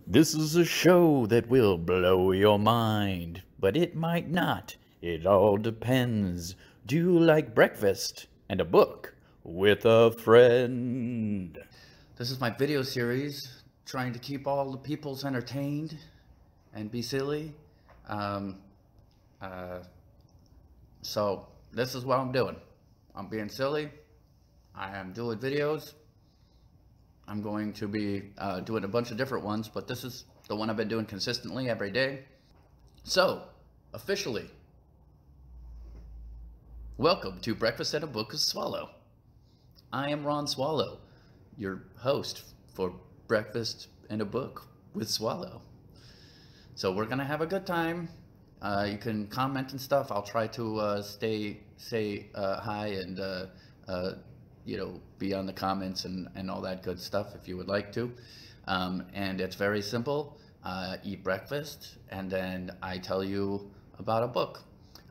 This is a show that will blow your mind, but it might not. It all depends. Do you like breakfast and a book with a friend? This is my video series trying to keep all the peoples entertained and be silly. Um, uh, so this is what I'm doing. I'm being silly. I am doing videos. I'm going to be doing a bunch of different ones, but this is the one I've been doing consistently every day. So, officially, welcome to Breakfast and a Book with Swallow. I am Ron Swallow, your host for Breakfast and a Book with Swallow. So we're gonna have a good time. You can comment and stuff. I'll try to say hi and be on the comments and all that good stuff if you would like to. And it's very simple. Eat breakfast, and then I tell you about a book.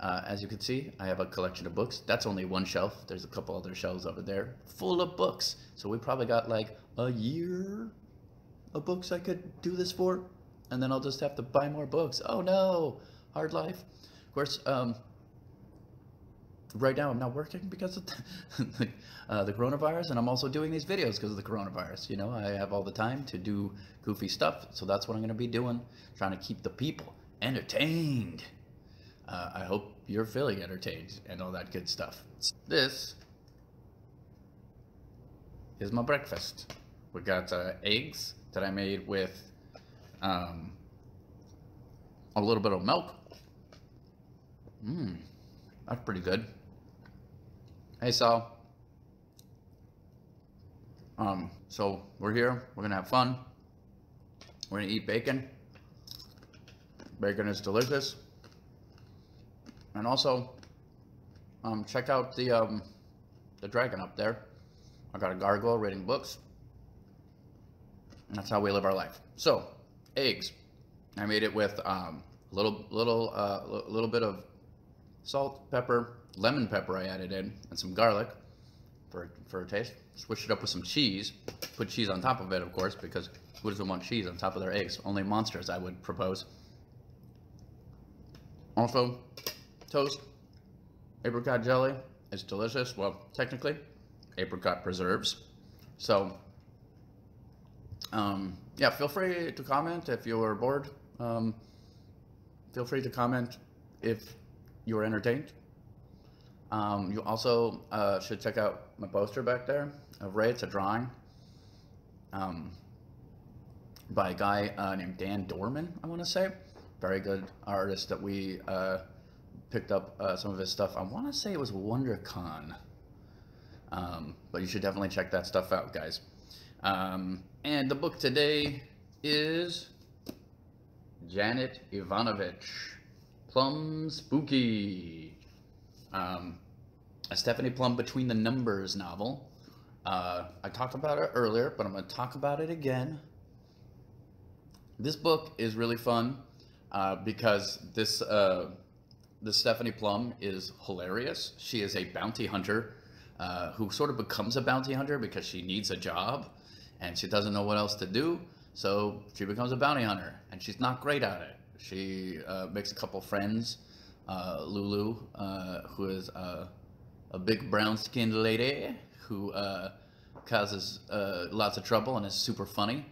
As you can see, I have a collection of books. That's only one shelf. There's a couple other shelves over there full of books. So we probably got like a year of books I could do this for, and then I'll just have to buy more books. Oh no, hard life. Of course, right now I'm not working because of the coronavirus, and I'm also doing these videos because of the coronavirus. You know, I have all the time to do goofy stuff, so that's what I'm going to be doing, trying to keep the people entertained. I hope you're feeling entertained and all that good stuff. This is my breakfast. We got eggs that I made with a little bit of milk. That's pretty good. Hey, Sal. So we're here. We're gonna have fun. We're gonna eat bacon. Bacon is delicious. And also, check out the dragon up there. I got a gargoyle reading books. And that's how we live our life. So, eggs. I made it with little bit of salt, pepper, lemon pepper I added in, and some garlic for a taste. Switch it up with some cheese. Put cheese on top of it, of course, because who doesn't want cheese on top of their eggs? Only monsters, I would propose. Also, toast. Apricot jelly is delicious. Well, technically, apricot preserves. So, yeah, feel free to comment if you're bored. Feel free to comment if you were entertained. You also should check out my poster back there of Ray. It's a drawing by a guy named Dan Dorman, I want to say. Very good artist that we picked up some of his stuff. I want to say it was WonderCon. But you should definitely check that stuff out, guys. And the book today is Janet Evanovich, Plum Spooky. A Stephanie Plum Between the Numbers novel. I talked about it earlier, but I'm going to talk about it again. This book is really fun because this Stephanie Plum is hilarious. She is a bounty hunter who sort of becomes a bounty hunter because she needs a job and she doesn't know what else to do. So she becomes a bounty hunter, and she's not great at it. She makes a couple friends. Lulu, who is a big brown-skinned lady who causes lots of trouble and is super funny.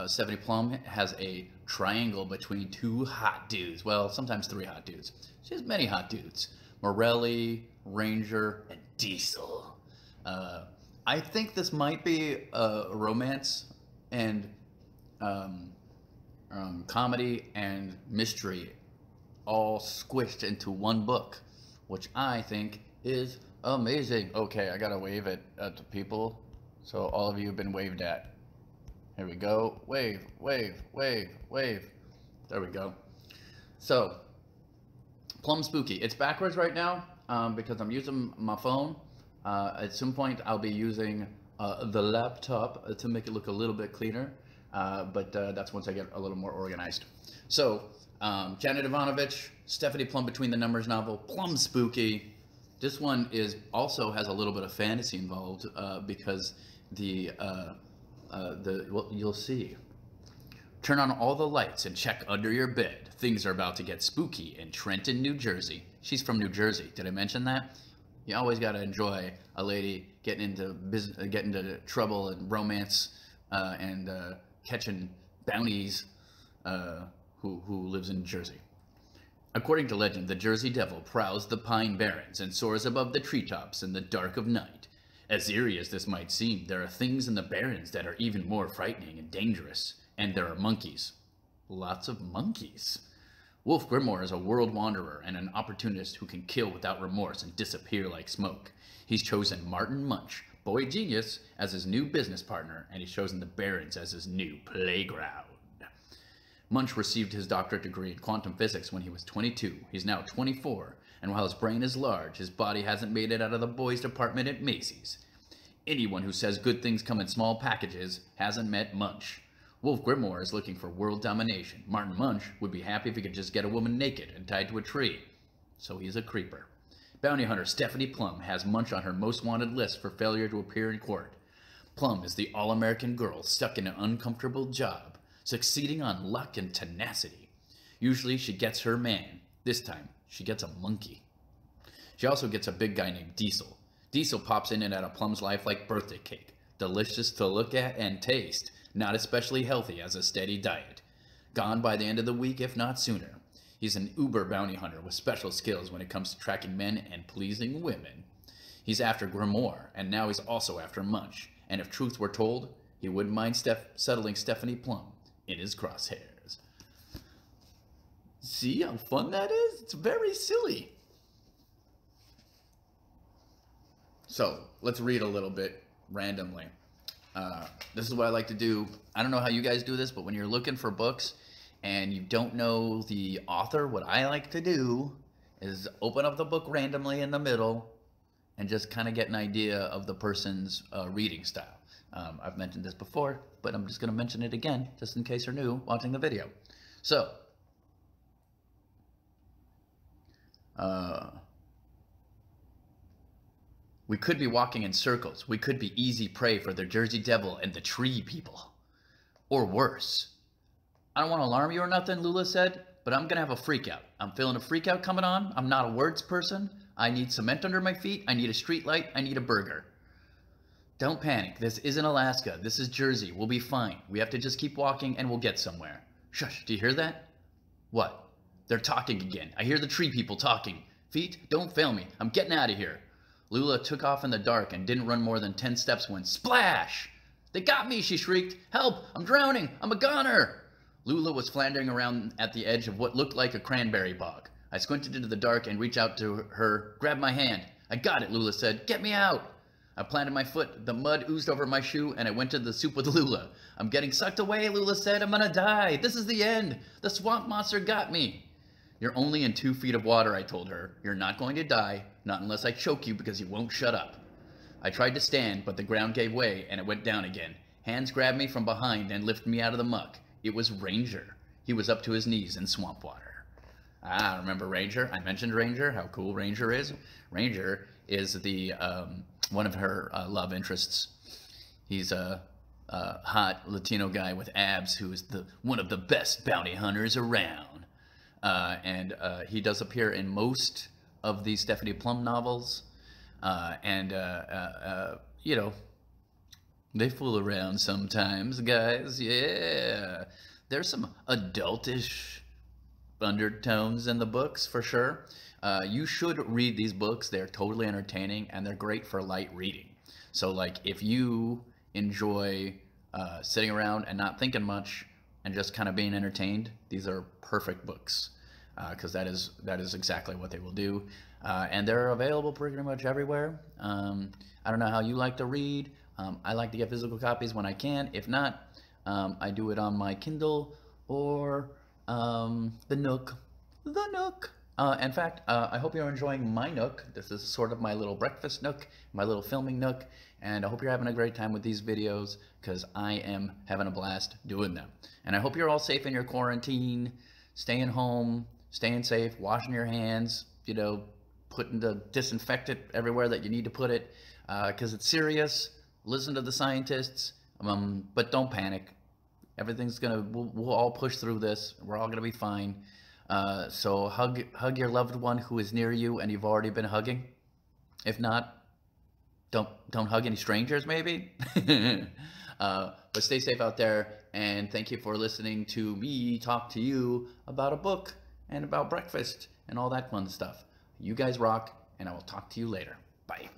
Stephanie Plum has a triangle between two hot dudes. Well, sometimes three hot dudes. She has many hot dudes. Morelli, Ranger, and Diesel. I think this might be a romance and comedy and mystery all squished into one book, which I think is amazing. Okay, I gotta wave it at the people, so all of you have been waved at. Here we go. Wave, wave, wave, wave. There we go. So, Plum Spooky. It's backwards right now because I'm using my phone. At some point, I'll be using the laptop to make it look a little bit cleaner, but that's once I get a little more organized. So, Janet Evanovich, Stephanie Plum Between the Numbers novel, Plum Spooky. This one also has a little bit of fantasy involved because well, you'll see. Turn on all the lights and check under your bed. Things are about to get spooky in Trenton, New Jersey. She's from New Jersey. Did I mention that? You always got to enjoy a lady getting into trouble and romance and catching bounties who lives in Jersey. According to legend, the Jersey Devil prowls the Pine Barrens and soars above the treetops in the dark of night. As eerie as this might seem, there are things in the Barrens that are even more frightening and dangerous. And there are monkeys. Lots of monkeys. Wolf Grimoire is a world wanderer and an opportunist who can kill without remorse and disappear like smoke. He's chosen Martin Munch, boy genius, as his new business partner, and he's chosen the Barrens as his new playground. Munch received his doctorate degree in quantum physics when he was 22. He's now 24, and while his brain is large, his body hasn't made it out of the boys' department at Macy's. Anyone who says good things come in small packages hasn't met Munch. Wolf Grimoire is looking for world domination. Martin Munch would be happy if he could just get a woman naked and tied to a tree. So he's a creeper. Bounty hunter Stephanie Plum has Munch on her most wanted list for failure to appear in court. Plum is the all-American girl stuck in an uncomfortable job, succeeding on luck and tenacity. Usually she gets her man. This time, she gets a monkey. She also gets a big guy named Diesel. Diesel pops in and out of Plum's life like birthday cake. Delicious to look at and taste. Not especially healthy as a steady diet. Gone by the end of the week, if not sooner. He's an uber bounty hunter with special skills when it comes to tracking men and pleasing women. He's after Grimoire, and now he's also after Munch. And if truth were told, he wouldn't mind settling Stephanie Plum in his crosshairs. See how fun that is? It's very silly. So, let's read a little bit randomly. This is what I like to do. I don't know how you guys do this, but when you're looking for books and you don't know the author, what I like to do is open up the book randomly in the middle and just kind of get an idea of the person's reading style. I've mentioned this before, but I'm just going to mention it again, just in case you're new watching the video. So, we could be walking in circles. We could be easy prey for the Jersey Devil and the Tree People. Or worse. I don't want to alarm you or nothing, Lula said, but I'm going to have a freak out. I'm feeling a freak out coming on. I'm not a words person. I need cement under my feet. I need a street light. I need a burger. Don't panic. This isn't Alaska. This is Jersey. We'll be fine. We have to just keep walking and we'll get somewhere. Shush, do you hear that? What? They're talking again. I hear the Tree People talking. Feet, don't fail me. I'm getting out of here. Lula took off in the dark and didn't run more than 10 steps when splash! They got me, she shrieked. Help! I'm drowning! I'm a goner! Lula was floundering around at the edge of what looked like a cranberry bog. I squinted into the dark and reached out to her. Grab my hand. I got it, Lula said. Get me out! I planted my foot. The mud oozed over my shoe and I went to the soup with Lula. I'm getting sucked away, Lula said. I'm gonna die. This is the end. The swamp monster got me. You're only in 2 feet of water, I told her. You're not going to die. Not unless I choke you because you won't shut up. I tried to stand, but the ground gave way and it went down again. Hands grabbed me from behind and lifted me out of the muck. It was Ranger. He was up to his knees in swamp water. Ah, remember Ranger? I mentioned Ranger, how cool Ranger is. Ranger is the one of her love interests. He's a hot Latino guy with abs who is one of the best bounty hunters around. And he does appear in most of the Stephanie Plum novels. You know, they fool around sometimes, guys. Yeah. There's some adultish undertones in the books, for sure. You should read these books. They're totally entertaining, and they're great for light reading. So, like, if you enjoy sitting around and not thinking much and just kind of being entertained, these are perfect books, because that is exactly what they will do. And they're available pretty much everywhere. I don't know how you like to read. I like to get physical copies when I can. If not, I do it on my Kindle or the Nook. The Nook. In fact, I hope you're enjoying my Nook. This is sort of my little breakfast nook, my little filming nook, and I hope you're having a great time with these videos, because I am having a blast doing them. And I hope you're all safe in your quarantine, staying home, staying safe, washing your hands, you know, putting the disinfectant everywhere that you need to put it, because it's serious. Listen to the scientists, but don't panic. Everything's we'll all push through this. We're all gonna be fine. So hug your loved one who is near you and you've already been hugging. If not, don't hug any strangers, maybe. But stay safe out there, and thank you for listening to me talk to you about a book and about breakfast and all that fun stuff. You guys rock, and I will talk to you later. Bye.